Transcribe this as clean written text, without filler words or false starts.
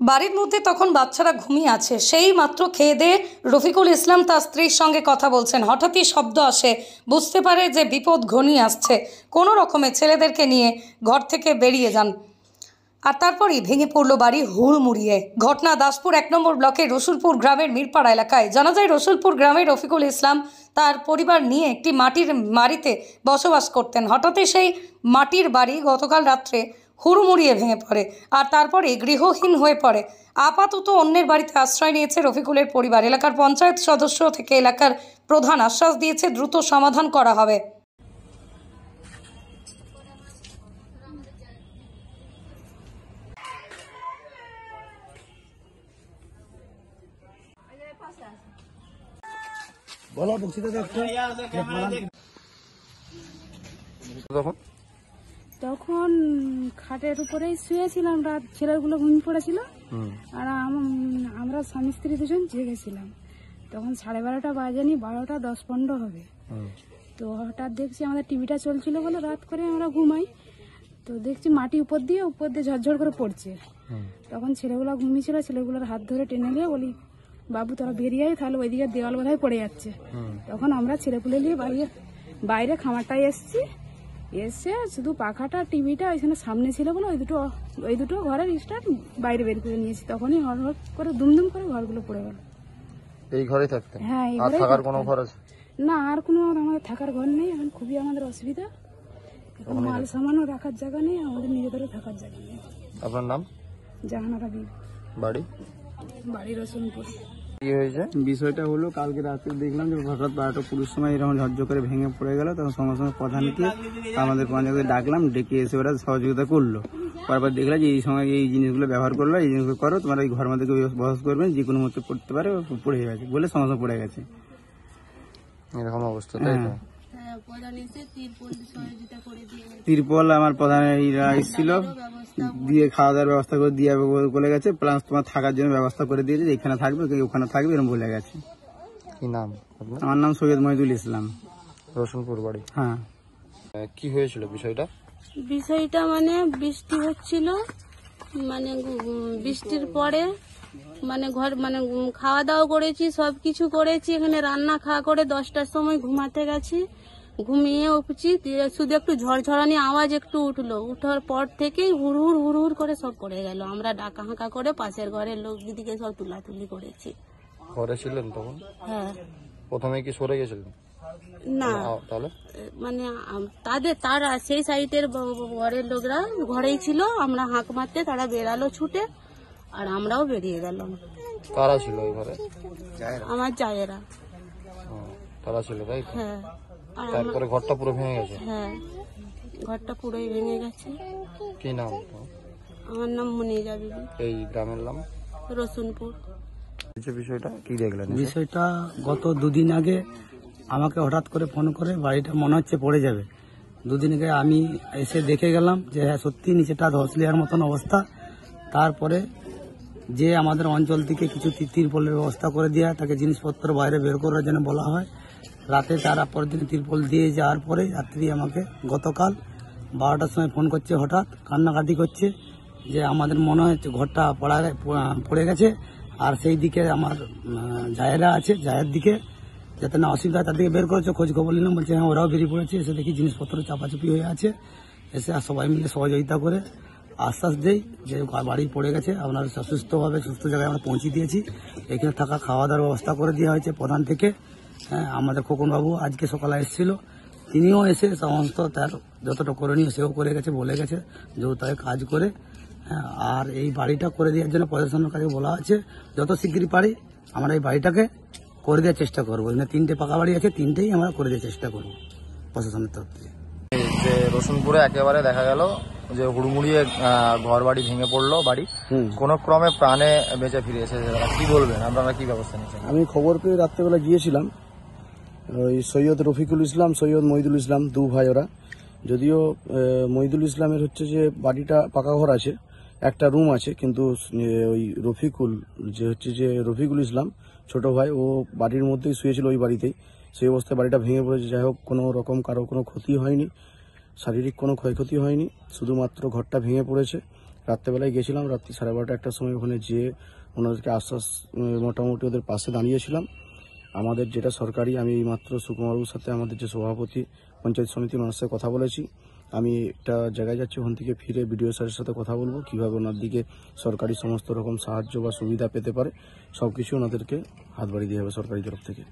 বাড়ির মধ্যে তখন বাচ্চারা ঘুমিয়ে আছে। সেই মাত্র খেয়ে দিয়ে রফিকুল ইসলাম তার স্ত্রীর সঙ্গে কথা বলছেন। হঠাৎই শব্দ আসে, বুঝতে পারে যে বিপদ ঘনিয়ে আসছে। কোনো রকমে ছেলেদেরকে নিয়ে ঘর থেকে বেরিয়ে যান, আর তারপরই ভেঙে পড়ল বাড়ি হুড়মুড়িয়ে। ঘটনা দাসপুর 1 নম্বর ব্লকের রসুলপুর গ্রামের মিরপাড়া এলাকায়। জানা যায় রসুলপুর গ্রামের রফিকুল ইসলাম তার পরিবার নিয়ে একটি মাটির বাড়িতে বসবাস করতেন। হঠাৎই সেই মাটির বাড়ি গতকাল রাত্রে হুড়মুড়িয়ে ভেঙে পড়ে, আর তারপরে গৃহহীন হয়ে পড়ে। আপাতত অন্যের বাড়িতে আশ্রয় নিয়েছে রফিকুলের পরিবার। এলাকার পঞ্চায়েত সদস্য থেকে এলাকার প্রধান আশ্বাস দিয়েছে দ্রুত সমাধান করা হবে। তখন খাটের উপরেই শুয়েছিলাম, রাত ছেলেগুলো ঘুমিয়ে পড়েছিল, আর আমরা স্বামী স্ত্রী দুজন জেগেছিলাম। তখন 12:30 বাজেনি, 12টা 10-15 হবে। তো হঠাৎ দেখছি আমাদের টিভিটা চলছিল বলে রাত করে আমরা ঘুমাই, তো দেখছি মাটি উপর দিয়ে ঝরঝর করে পড়ছে। তখন ছেলেগুলো ঘুমিয়েছিল, ছেলেগুলোর হাত ধরে টেনে নিয়ে বলি, বাবু তোরা বেরিয়ে আয়, তাহলে ওইদিকে দেওয়াল বোধহয় পড়ে যাচ্ছে। তখন আমরা ছেলেপুলে নিয়ে বাইরে খামারটায় এসে শুধু পাখাটা টিভিটা ওইখানে সামনে ছিল বলে ওই দুটো ঘরের স্টার্ট বাইরে বের করে নিয়েছি। তখনই হট করে দুমদুম করে ঘরগুলো পড়ে গেল। এই ঘরে থাকতেন? হ্যাঁ, এই ঘরে থাকার কোনো ঘর আছে না, আর কোনো আমাদের থাকার ঘর নেই। এখন খুবই আমাদের অসুবিধা, এখন মাল সামানও রাখার জায়গা নেই, আমাদের নিজেদেরও থাকার জায়গা নেই। আপনার নাম? জাহানারা বিবি। বাড়ি রসুলপুর। কি হয়েছে? বিষয়টা হলো, কালকে রাতে দেখলাম যে হঠাৎ 12টা 20 সময় এরকম ঝরঝর করে ভেঙে পড়ে গেল। তখন সঙ্গে সঙ্গে প্রধানকে আমাদের পঞ্চায়েতে ডাকলাম, ডেকে এসে ওরা সহযোগিতা করলো। তারপর দেখলাম যে এই সময় এই জিনিসগুলো ব্যবহার করলো, এই জিনিসগুলো করো, তোমরা এই ঘর মধ্যে বসবাস করবেন, যে কোনো মতো পড়তে পারে, পড়ে গেছে বলে সঙ্গে সঙ্গে পড়ে গেছে। এরকম অবস্থা, তাই তো? তিরপল আমার প্রধান এসেছিল, দিয়ে খাওয়া দাওয়ার ব্যবস্থা করে দিয়ে বলে গেছে, প্লাস তোমার থাকার জন্য ব্যবস্থা করে দিয়েছে, এখানে থাকবে ওখানে থাকবে এরকম বলে গেছে। কি নাম? আমার নাম সৈয়দ মহিদুল ইসলাম, রসুলপুর বাড়ি। হ্যাঁ। কি হয়েছিল বিষয়টা? মানে বৃষ্টি হচ্ছিল, মানে বৃষ্টির পরে খাওয়া দাওয়া করেছি, সবকিছু করেছি, এখানে রান্না খাওয়া করে 10টার সময় ঘুমাতে গেছি। ঘুমিয়ে উঠছি, শুধু একটু ঝড়ঝড়ানি আওয়াজ একটু উঠলো, উঠার পর থেকেই হুড় হুড় করে সব পড়ে গেল। আমরা ডাকা হাঁকা করে পাশের ঘরের লোক দিদিকে সব তুলাতুলি করেছি। ঘরে ছিলেন তখন? হ্যাঁ। প্রথমে কি সরে গেছিলেন? না, তাহলে মানে তারা সেই সাইডের ঘরের লোকরা ঘরেই ছিল, আমরা হাঁক মারতে তারা বেরালো ছুটে, আর আমরাও বেরিয়ে গেলাম। কারা ছিল ওই ঘরে? আমার জায়েরা। তারা ছিল, তাই? হ্যাঁ। তারপরে ঘরটা পুরো ভেঙে গেছে? হ্যাঁ, ঘরটা পুরোই ভেঙে গেছে। কি নাম? আমার নাম মুনিরা বিবি। এই গ্রামের নাম? রসুলপুর। বিষয়টা কি দেখলেন? বিষয়টা গত 2 দিন আগে আমাকে হঠাৎ করে ফোন করে, বাড়িটা মনে হচ্ছে পড়ে যাবে। 2 দিন আগে আমি এসে দেখে গেলাম যে হ্যাঁ সত্যি নিচেটা ধসলিয়ার মতন অবস্থা। তারপরে যে আমাদের অঞ্চল থেকে কিছু তিরপলের ব্যবস্থা করে দেওয়া, তাকে জিনিসপত্র বাইরে বের করার জন্য বলা হয়। রাতে তারা পরের দিন তিরপল দিয়ে যাওয়ার পরে রাত্রি আমাকে গতকাল 12টার সময় ফোন করছে, হঠাৎ কান্নাকাটি করছে যে আমাদের মনে হচ্ছে ঘরটা পড়ে গেছে। আর সেই দিকে আমার জায়েরা আছে, জায়ের দিকে যাতে না অসুবিধা হয় তার দিকে বের করেছে। খোঁজ খবর নিলাম, বলছে হ্যাঁ ওরাও বেরিয়ে পড়েছে। এসে দেখি জিনিসপত্র চাপাচুপি হয়ে আছে। এসে সবাই মিলে সহযোগিতা করে আশ্বাস দেই যে বাড়ি পড়ে গেছে, আপনার সুস্থভাবে সুস্থ জায়গায় আমরা পৌঁছে দিয়েছি। এখানে থাকা খাওয়া দাওয়ার ব্যবস্থা করে দেওয়া হয়েছে প্রধান থেকে। হ্যাঁ, আমাদের খোকনবাবু আজকে সকালে এসেছিল, তিনিও এসে সমস্ত তার যতটা করণীয় সেও করে গেছে, বলে গেছে যে তাকে কাজ করে। হ্যাঁ, আর এই বাড়িটা করে দেওয়ার জন্য প্রশাসনের কাছে বলা আছে, যত শিগগিরই পারি আমরা এই বাড়িটাকে করে দেওয়ার চেষ্টা করবো। এখানে 3টে পাকা বাড়ি আছে, 3টেই আমরা করে দেওয়ার চেষ্টা করবো প্রশাসনের তরফ থেকে। যে রসুলপুরে একেবারে দেখা গেল যে হুড়মুড়িয়ে ঘর বাড়ি ভেঙে পড়লো, বাড়ি কোন ক্রমে প্রাণে বেঁচে ফিরেছে, কি বলবেন? আপনারা কি ব্যবস্থা নিচ্ছেন? আমি খবর পেয়ে রাত্রেবেলা গিয়েছিলাম, ওই সৈয়দ রফিকুল ইসলাম, সৈয়দ মহিদুল ইসলাম, 2 ভাই ওরা। যদিও মহিদুল ইসলামের হচ্ছে যে বাড়িটা পাকা ঘর আছে, একটা রুম আছে, কিন্তু ওই রফিকুল রফিকুল ইসলাম ছোট ভাই, ও বাড়ির মধ্যেই শুয়েছিল ওই বাড়িতেই। সেই অবস্থায় বাড়িটা ভেঙে পড়েছে। যাই হোক, কোনো রকম কারো কোনো ক্ষতি হয়নি, শারীরিক কোনো ক্ষয়ক্ষতি হয়নি, শুধুমাত্র ঘরটা ভেঙে পড়েছে। রাত্রেবেলায় গেছিলাম, রাত্রি 12:30 একটার সময় ওখানে যেয়ে ওনাদেরকে আশ্বাস মোটামুটি ওদের পাশে দাঁড়িয়েছিলাম। আমাদের যেটা সরকারি, আমি মাত্র সুকুমারবাবুর সাথে আমাদের যে সভাপতি পঞ্চায়েত সমিতির ওনার সাথে কথা বলেছি। আমি একটা জায়গায় যাচ্ছি, ওখান থেকে ফিরে বিডিও স্যারের সাথে কথা বলবো কিভাবে ওনার দিকে সরকারি সমস্ত রকম সাহায্য বা সুবিধা পেতে পারে, সবকিছু ওনাদেরকে হাত বাড়িয়ে দেওয়া হবে সরকারি তরফ থেকে।